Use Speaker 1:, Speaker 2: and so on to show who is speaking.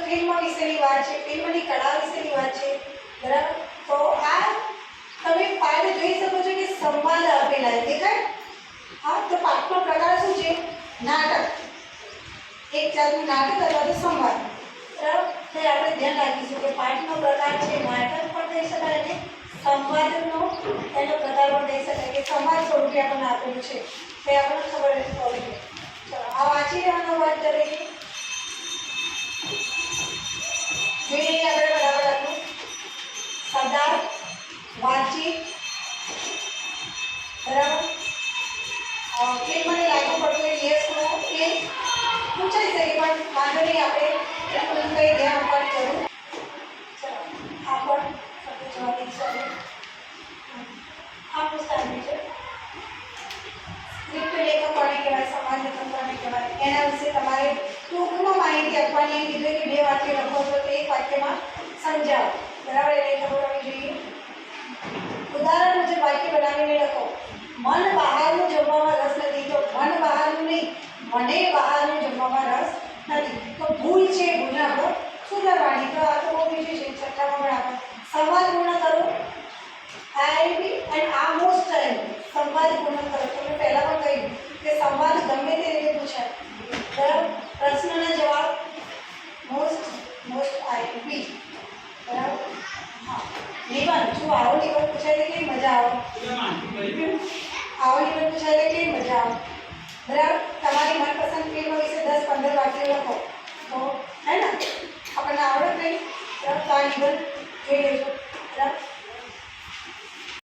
Speaker 1: Film વિશેની વાત છે, ફિલ્મની કળા વિશેની વાત છે, બરાબર. તો આ તમે પાઠ જોઈ શકો છો કે સંવાદ આપેલા છે, દેખાય? હા, તો પાઠનો પ્રકાર શું છે? નાટક. એક જાતનું નાટક અથવા તો સંવાદ, બરાબર. તો આપણે ધ્યાન રાખીશું કે પાઠનો પ્રકાર છે નાટક પણ કહી શકાય અને સંવાદનો એનો પ્રકાર પણ કહી શકાય કે સંવાદ સ્વરૂપે આપણને આપેલું છે તે આપણને ખબર હોવી જોઈએ. ચલો આ વાંચી લેવાનો વાત કરીએ. જોઈએ આપણે બરાબર આટલું શબ્દાર્થ, વાતચીત, બરાબર. ફિલ્મને લાગુ પડતું હોય યસ નો એ પૂછાઈ શકે પણ વાંધો નહીં, આપણે એટલું કંઈ ધ્યાન આપવાની જરૂર. ચલો આ પણ જવાબ ઈચ્છા આ પુસ્તકની છે. સ્ક્રિપ્ટ લેખક કોને કહેવાય, સમાજ લેખક કોને કહેવાય, એના વિશે તમારે ટૂંકમાં માહિતી આપવાની. એમ કીધું કે 2 વાક્ય લખો તો 1 વાક્યમાં સમજાવો, બરાબર. એને ખબર હોવી જોઈએ. ઉદાહરણ મુજબ વાક્ય બનાવીને લખો. મન બહારનું જમવામાં રસ નથી, તો મન બહારનું નહીં, મને બહારનું જમવામાં રસ નથી. તો ભૂલ છે, ભૂલને આપણે સુધારવાની. તો આ તો બહુ બીજું છે, છઠ્ઠામાં પણ આપણે સંવાદ પૂર્ણ કરો. આઈબી એન્ડ આ મોસ્ટ ટાઈમ સંવાદ પૂર્ણ કરો. તમે પહેલાં પણ કહ્યું કે સંવાદ ગમે તે રીતે પૂછાય, બરાબર. પ્રશ્નના જવાબ મોસ્ટ આઈબી, બરાબર. હા, નિબંધ. જો આવો નિબંધ પૂછાય તો કેવી મજા આવે? આવો નિબંધ પૂછાય તો કેવી મજા આવે? બરાબર. તમારી મનપસંદ ફિલ્મ વિશે 10-15 વાક્યો લખો તો હે ને આપણને આવડે નહીં. બરાબર. તો આ નિબંધ જોઈ લેજો, બરાબર.